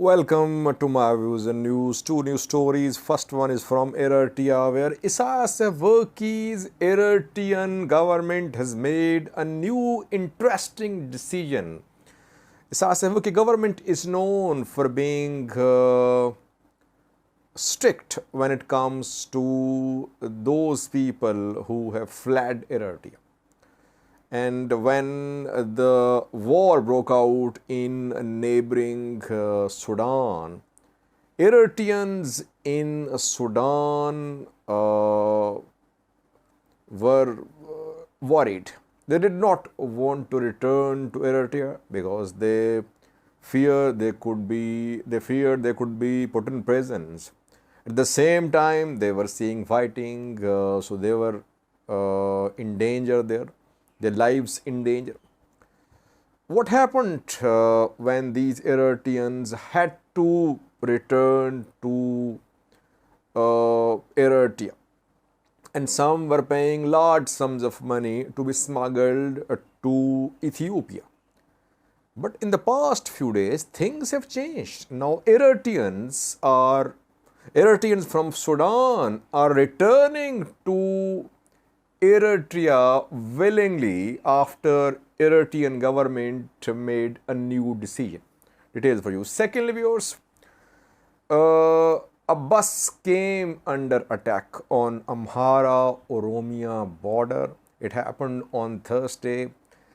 Welcome to my views and news. Two news stories. First one is from Eritrea, where Isaias Afwerki's Eritrean government has made a new interesting decision. Isaias Afwerki government is known for being strict when it comes to those people who have fled Eritrea. And when the war broke out in neighboring Sudan, Eritreans in Sudan were worried. They did not want to return to Eritrea because they feared they could be put in prisons. At the same time, they were seeing fighting, so they were in danger there. Their lives in danger. What happened when these Eritreans had to return to Eritrea? And some were paying large sums of money to be smuggled to Ethiopia. But in the past few days, things have changed. Now Eritreans from Sudan are returning to Eritrea willingly after Eritrean government made a new decision. Details for you. Secondly, viewers, a bus came under attack on Amhara-Oromia border. It happened on Thursday.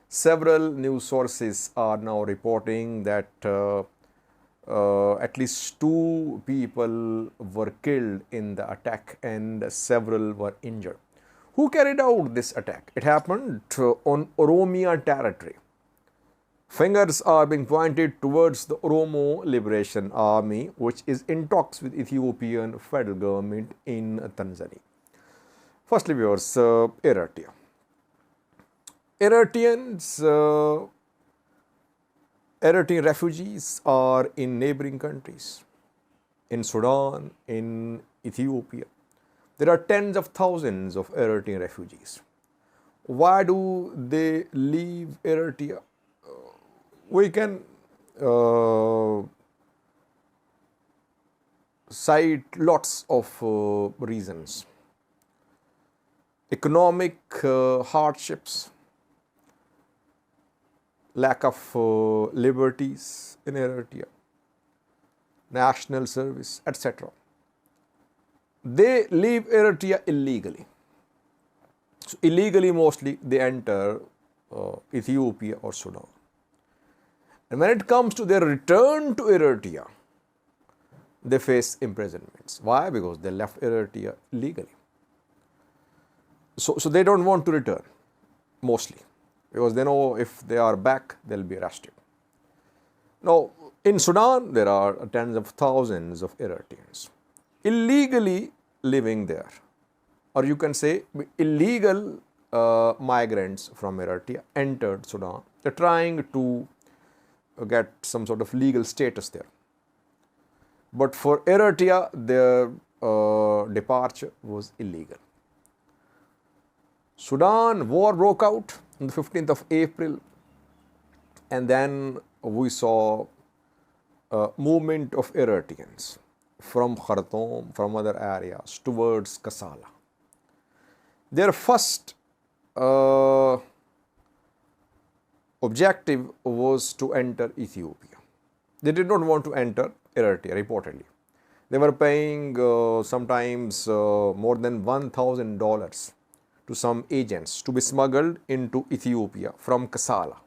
Several news sources are now reporting that at least 2 people were killed in the attack and several were injured. Who carried out this attack? It happened on Oromia territory. Fingers are being pointed towards the Oromo Liberation Army, which is in talks with Ethiopian federal government in Tanzania. Firstly, viewers, Eritrea. Eritrean refugees are in neighboring countries, in Sudan, in Ethiopia. There are tens of thousands of Eritrean refugees. Why do they leave Eritrea? We can cite lots of reasons. Economic hardships, lack of liberties in Eritrea, national service, etc. They leave Eritrea illegally. So illegally mostly they enter Ethiopia or Sudan. And when it comes to their return to Eritrea, they face imprisonments. Why? Because they left Eritrea illegally. So they don't want to return, mostly, because they know if they are back, they'll be arrested. Now, in Sudan, there are tens of thousands of Eritreans illegally living there, or you can say illegal migrants from Eritrea entered Sudan. They're trying to get some sort of legal status there. But for Eritrea, their departure was illegal. Sudan war broke out on the 15th of April, and then we saw a movement of Eritreans from Khartoum, from other areas towards Kassala. Their first objective was to enter Ethiopia. They did not want to enter Eritrea, reportedly. They were paying sometimes more than $1,000 to some agents to be smuggled into Ethiopia from Kassala.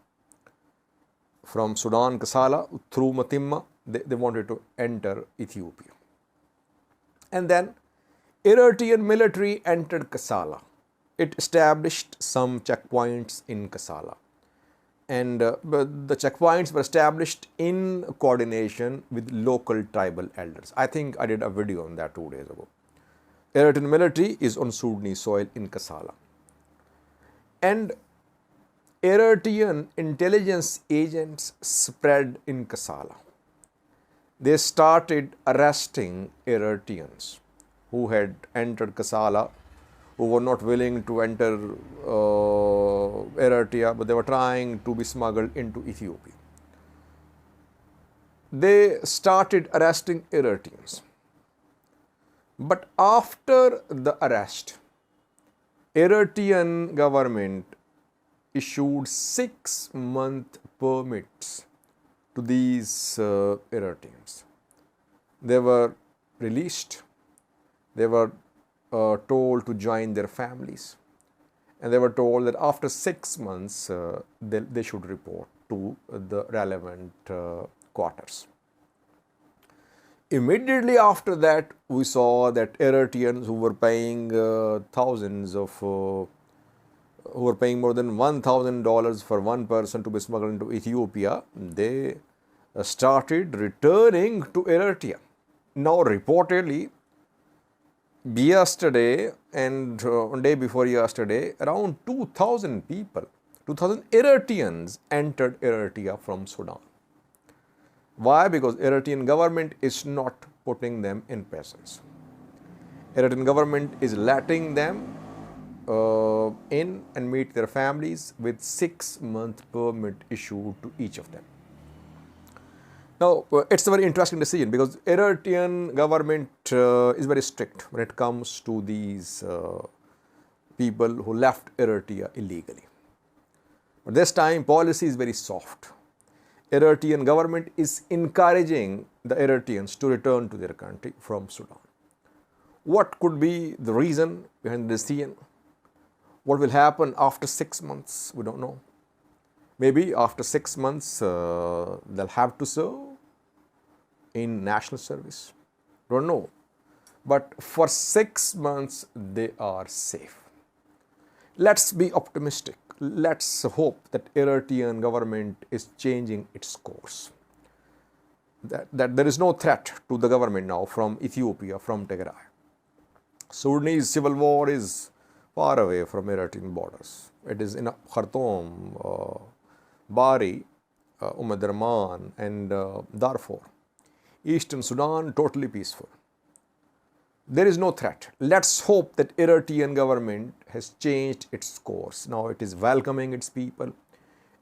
From Sudan, Kassala, through Matimma, they wanted to enter Ethiopia. And then Eritrean military entered Kassala. It established some checkpoints in Kassala. And the checkpoints were established in coordination with local tribal elders. I think I did a video on that 2 days ago. Eritrean military is on Sudanese soil in Kassala. And Eritrean intelligence agents spread in Kassala. They started arresting Eritreans who had entered Kassala, who were not willing to enter Eritrea, but they were trying to be smuggled into Ethiopia. they started arresting Eritreans. But after the arrest, Eritrean government issued 6-month permits to these Eritreans. They were released, they were told to join their families, and they were told that after 6 months they should report to the relevant quarters. Immediately after that, we saw that Eritreans who were paying who were paying more than $1,000 for one person to be smuggled into Ethiopia, they started returning to Eritrea. Now, reportedly, yesterday and on day before yesterday, around 2,000 people, 2,000 Eritreans entered Eritrea from Sudan. Why? Because Eritrean government is not putting them in prisons. Eritrean government is letting them in and meet their families with 6-month permit issued to each of them. Now, it's a very interesting decision because Eritrean government is very strict when it comes to these people who left Eritrea illegally. But this time, policy is very soft. Eritrean government is encouraging the Eritreans to return to their country from Sudan. What could be the reason behind the decision? What will happen after 6 months? We don't know. Maybe after 6 months, they'll have to serve in national service. Don't know. But for 6 months, they are safe. Let's be optimistic. Let's hope that Eritrean government is changing its course. That there is no threat to the government now from Ethiopia, from Tigray. Sudanese civil war is far away from Eritrean borders. It is in Khartoum, Bari, Darman and Darfur. Eastern Sudan, totally peaceful. There is no threat. Let's hope that Eritrean government has changed its course. Now it is welcoming its people.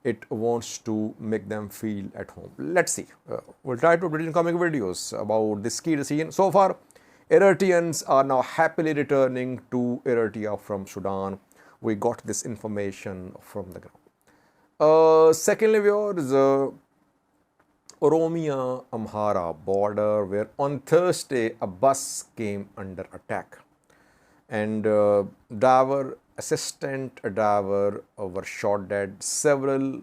It wants to make them feel at home. Let's see. We'll try to produce comic videos about this key decision. So far, Eritreans are now happily returning to Eritrea from Sudan. We got this information from the ground. Secondly, viewers, Oromia Amhara border, where on Thursday a bus came under attack, and assistant driver were shot dead. Several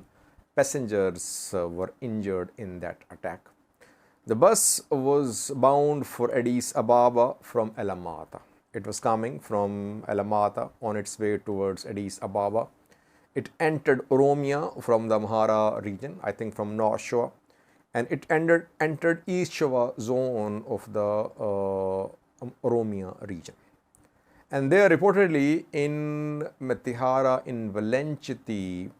passengers were injured in that attack. The bus was bound for Addis Ababa from Alamata. It was coming from Alamata on its way towards Addis Ababa. It entered Oromia from the Amhara region, I think from North Shore, and it entered East Shore zone of the Oromia region. And there reportedly in Metihara in Valenchiti,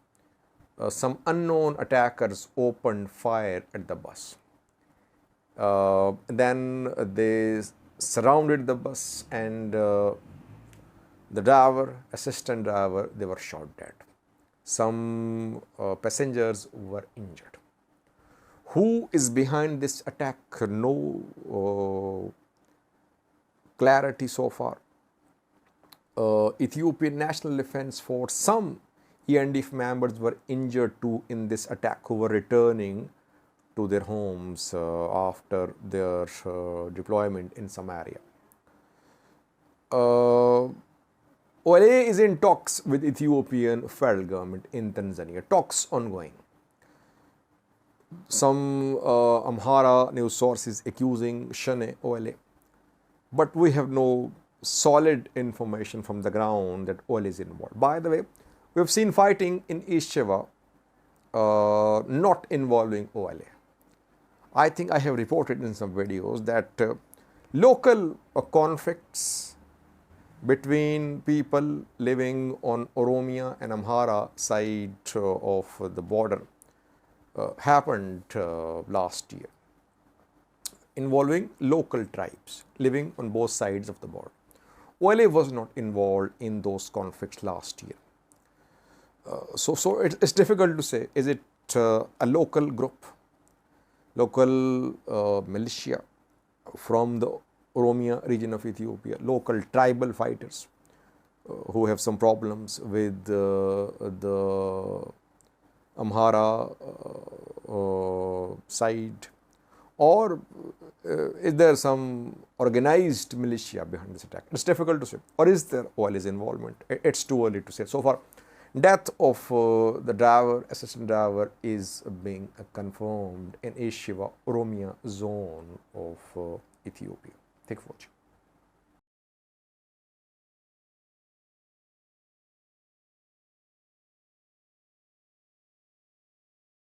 some unknown attackers opened fire at the bus. Then they surrounded the bus, and the assistant driver, they were shot dead. Some passengers were injured. Who is behind this attack? No clarity so far. Ethiopian National Defense Force, some ENDF members were injured too in this attack, who were returning to their homes after their deployment in some area. OLA is in talks with Ethiopian federal government in Tanzania. Talks ongoing. Some Amhara news sources accusing Shane OLA, but we have no solid information from the ground that OLA is involved. By the way, we have seen fighting in East Shiva not involving OLA. I think I have reported in some videos that local conflicts between people living on Oromia and Amhara side of the border happened last year, involving local tribes living on both sides of the border. OLA was not involved in those conflicts last year. So it's difficult to say, is it a local group local militia from the Oromia region of Ethiopia, local tribal fighters who have some problems with the Amhara side, or is there some organized militia behind this attack? It's difficult to say. Or is there OL's involvement? It's too early to say. So far, death of the driver, assistant driver, is being confirmed in Eshiva, Oromia zone of Ethiopia. Thank you for watching.